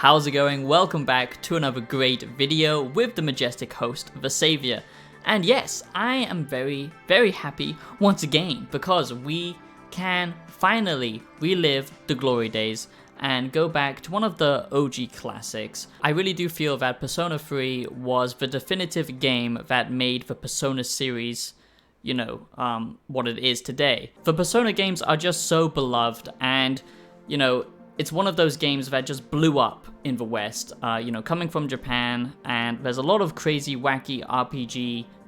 how's it going? Welcome back to another great video with the majestic host, The Savior. And yes, I am very, very happy once again because we can finally relive the glory days and go back to one of the OG classics. I really do feel that Persona 3 was the definitive game that made the Persona series, what it is today. The Persona games are just so beloved, and, it's one of those games that just blew up in the West, coming from Japan, and there's a lot of crazy, wacky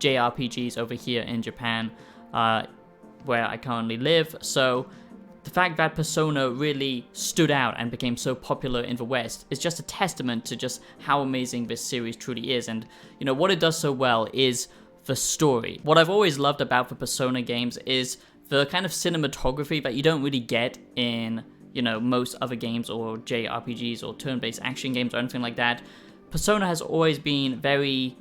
JRPGs over here in Japan, where I currently live, so the fact that Persona really stood out and became so popular in the West is just a testament to just how amazing this series truly is, and, what it does so well is the story. What I've always loved about the Persona games is the kind of cinematography that you don't really get in most other games or JRPGs or turn-based action games or anything like that. Persona has always been very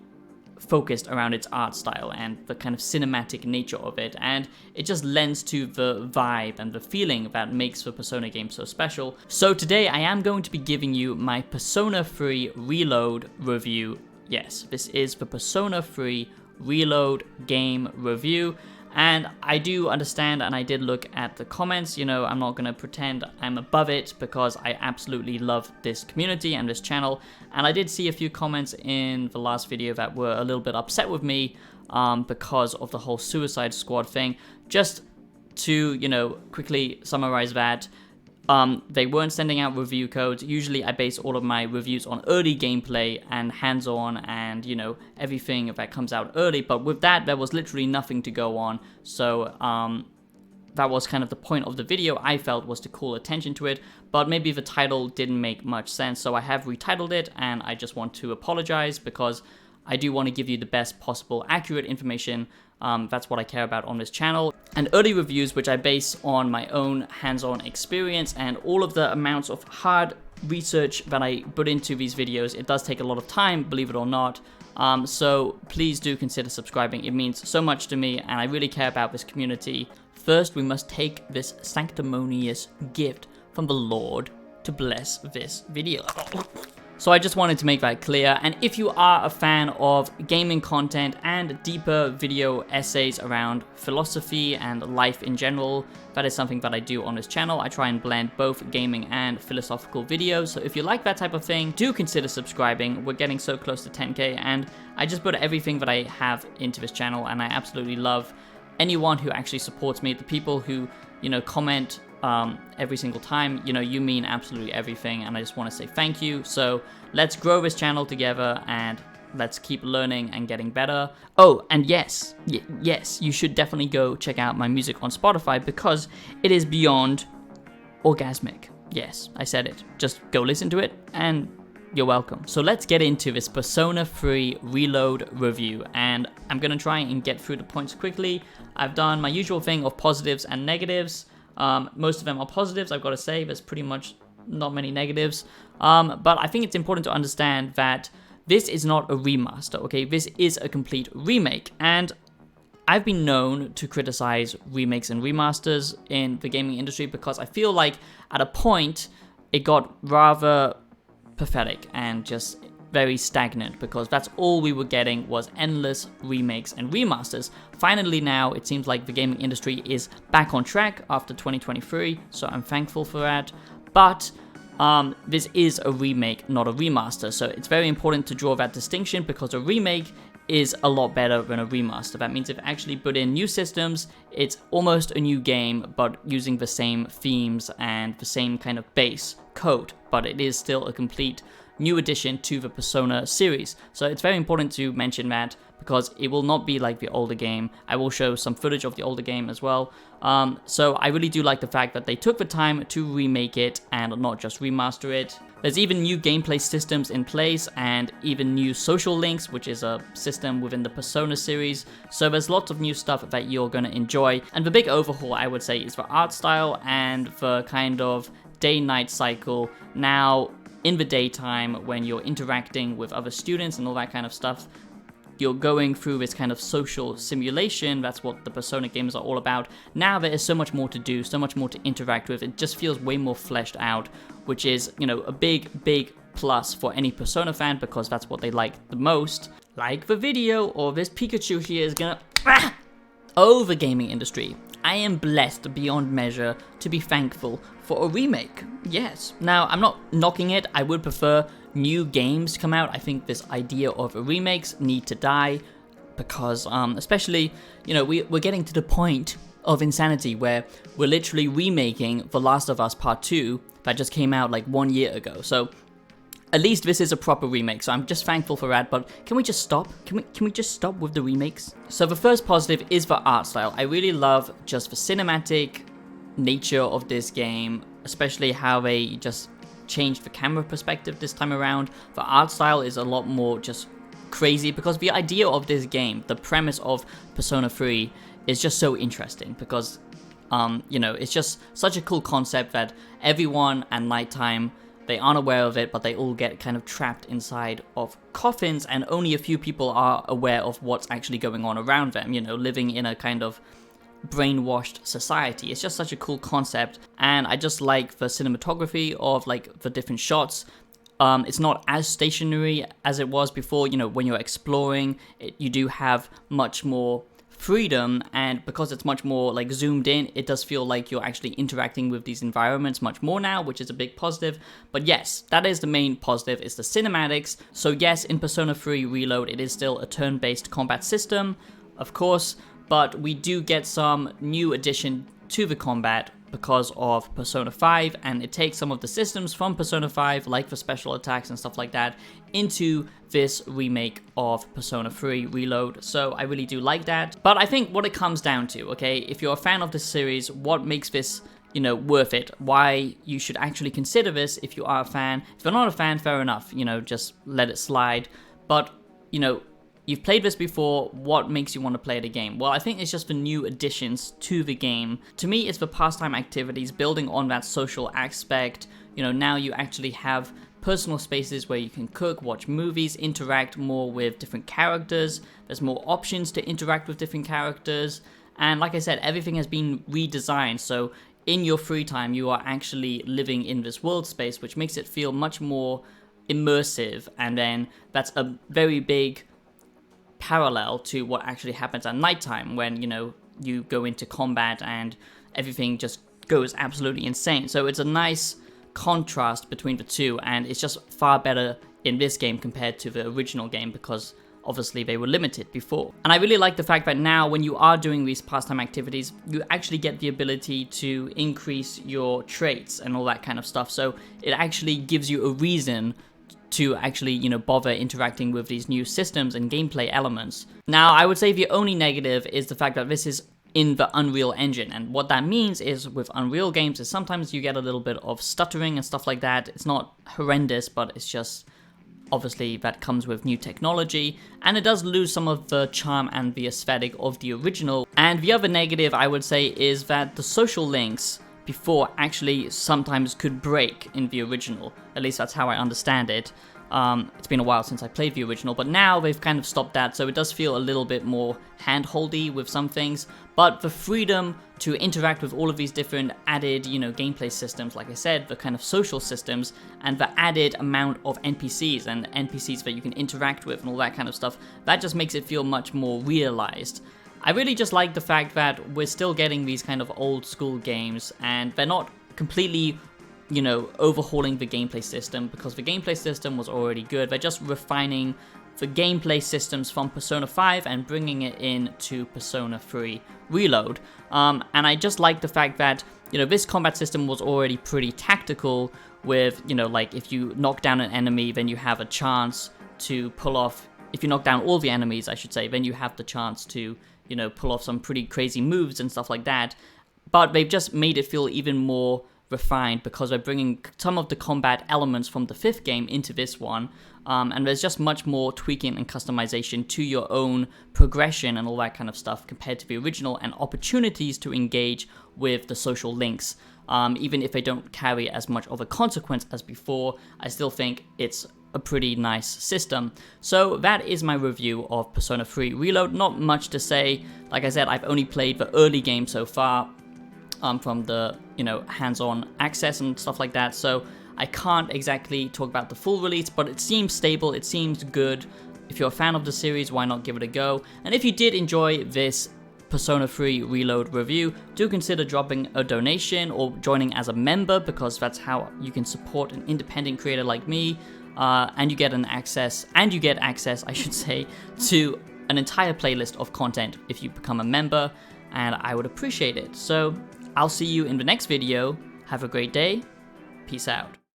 focused around its art style and the kind of cinematic nature of it, and it just lends to the vibe and the feeling that makes the Persona game so special. So today I am going to be giving you my Persona 3 Reload review. Yes, this is the Persona 3 Reload game review. And I do understand, and I did look at the comments, I'm not going to pretend I'm above it because I absolutely love this community and this channel. And I did see a few comments in the last video that were a little bit upset with me because of the whole Suicide Squad thing. Just to, quickly summarize that, they weren't sending out review codes. Usually I base all of my reviews on early gameplay and hands-on and, everything that comes out early. But with that, there was literally nothing to go on. So, that was kind of the point of the video, I felt, was to call attention to it. But maybe the title didn't make much sense. So I have retitled it, and I just want to apologize because I do want to give you the best possible accurate information. That's what I care about on this channel. And early reviews, which I base on my own hands-on experience and all of the amounts of hard research that I put into these videos. It does take a lot of time, believe it or not. So please do consider subscribing. It means so much to me, and I really care about this community. First, we must take this sanctimonious gift from the Lord to bless this video. So I just wanted to make that clear, and if you are a fan of gaming content and deeper video essays around philosophy and life in general, that is something that I do on this channel. I try and blend both gaming and philosophical videos, so if you like that type of thing, do consider subscribing. We're getting so close to 10k, and I just put everything that I have into this channel, and I absolutely love anyone who actually supports me, the people who, comment every single time. You mean absolutely everything, and I just want to say thank you. So let's grow this channel together and let's keep learning and getting better. Oh, and yes, you should definitely go check out my music on Spotify because it is beyond orgasmic. Yes, I said it. Just go listen to it and you're welcome. So let's get into this Persona 3 Reload review, and I'm gonna try and get through the points quickly. I've done my usual thing of positives and negatives. Most of them are positives, I've got to say. There's pretty much not many negatives. But I think it's important to understand that this is not a remaster, okay? This is a complete remake. And I've been known to criticize remakes and remasters in the gaming industry because I feel like at a point it got rather pathetic and just very stagnant, because that's all we were getting was endless remakes and remasters. Finally now, it seems like the gaming industry is back on track after 2023, so I'm thankful for that. But this is a remake, not a remaster, so it's very important to draw that distinction because a remake is a lot better than a remaster. That means if actually put in new systems, it's almost a new game, but using the same themes and the same kind of base code, but it is still a complete new addition to the Persona series. So it's very important to mention that because it will not be like the older game. I will show some footage of the older game as well. So I really do like the fact that they took the time to remake it and not just remaster it. There's even new gameplay systems in place and even new social links, which is a system within the Persona series. So there's lots of new stuff that you're going to enjoy. And the big overhaul, I would say, is the art style and the kind of day-night cycle. Now, in the daytime, when you're interacting with other students and all that kind of stuff, you're going through this kind of social simulation. That's what the Persona games are all about. Now there is so much more to do, so much more to interact with. It just feels way more fleshed out, which is, you know, a big plus for any Persona fan because that's what they like the most. Like the video, or this Pikachu here is gonna... Oh, the gaming industry. I am blessed beyond measure to be thankful for a remake. Yes. Now, I'm not knocking it. I would prefer new games to come out. I think this idea of remakes need to die because, especially, you know, we're getting to the point of insanity where we're literally remaking The Last of Us Part 2 that just came out like 1 year ago. So at least this is a proper remake, so I'm just thankful for that, but can we just stop? Can we just stop with the remakes? So the first positive is the art style. I really love just the cinematic nature of this game, especially how they just changed the camera perspective this time around. The art style is a lot more just crazy because the idea of this game, the premise of Persona 3 is just so interesting because, you know, it's just such a cool concept that everyone at nighttime, they aren't aware of it, but they all get kind of trapped inside of coffins, and only a few people are aware of what's actually going on around them, you know, living in a kind of brainwashed society. It's just such a cool concept, and I just like the cinematography of like the different shots. It's not as stationary as it was before, you know, when you're exploring, you do have much more freedom, and because it's much more like zoomed in, it does feel like you're actually interacting with these environments much more now, which is a big positive. But yes, that is the main positive, is the cinematics. So yes, in Persona 3 Reload, it is still a turn-based combat system, of course, but we do get some new addition to the combat because of Persona 5, and it takes some of the systems from Persona 5, like the special attacks and stuff like that, into this remake of Persona 3 Reload. So I really do like that. But I think what it comes down to, okay, if you're a fan of this series, what makes this, you know, worth it, why you should actually consider this if you are a fan. If you're not a fan, fair enough, you know, just let it slide. But, you know, you've played this before, what makes you want to play the game? Well, I think it's just the new additions to the game. To me, it's the pastime activities, building on that social aspect. You know, now you actually have personal spaces where you can cook, watch movies, interact more with different characters. There's more options to interact with different characters. And like I said, everything has been redesigned, so in your free time, you are actually living in this world space, which makes it feel much more immersive. And then that's a very big parallel to what actually happens at nighttime when, you know, you go into combat and everything just goes absolutely insane. So it's a nice contrast between the two, and it's just far better in this game compared to the original game because obviously they were limited before. And I really like the fact that now when you are doing these pastime activities, you actually get the ability to increase your traits and all that kind of stuff. So it actually gives you a reason to actually, you know, bother interacting with these new systems and gameplay elements. Now, I would say the only negative is the fact that this is in the Unreal Engine, and what that means is with Unreal games is sometimes you get a little bit of stuttering and stuff like that. It's not horrendous, but it's just obviously that comes with new technology, and it does lose some of the charm and the aesthetic of the original. And the other negative, I would say, is that the social links before actually sometimes could break in the original. At least that's how I understand it. It's been a while since I played the original, but now they've kind of stopped that, so it does feel a little bit more hand-holdy with some things. But the freedom to interact with all of these different added, you know, gameplay systems, like I said, the kind of social systems, and the added amount of NPCs and NPCs that you can interact with and all that kind of stuff, that just makes it feel much more realized. I really just like the fact that we're still getting these kind of old school games, and they're not completely, you know, overhauling the gameplay system, because the gameplay system was already good. They're just refining the gameplay systems from Persona 5 and bringing it into Persona 3 Reload. And I just like the fact that, you know, this combat system was already pretty tactical with, you know, like if you knock down an enemy, then you have a chance to pull off, if you knock down all the enemies, I should say, then you have the chance to, you know, pull off some pretty crazy moves and stuff like that. But they've just made it feel even more refined because they're bringing some of the combat elements from the 5th game into this one, and there's just much more tweaking and customization to your own progression and all that kind of stuff compared to the original, and opportunities to engage with the social links. Even if they don't carry as much of a consequence as before, I still think it's a pretty nice system. So that is my review of Persona 3 Reload. Not much to say. Like I said, I've only played the early game so far, from the, you know, hands-on access and stuff like that. So I can't exactly talk about the full release, but it seems stable, it seems good. If you're a fan of the series, why not give it a go? And if you did enjoy this Persona 3 Reload review, do consider dropping a donation or joining as a member, because that's how you can support an independent creator like me, and you get access, I should say, to an entire playlist of content if you become a member, and I would appreciate it. So I'll see you in the next video. Have a great day. Peace out.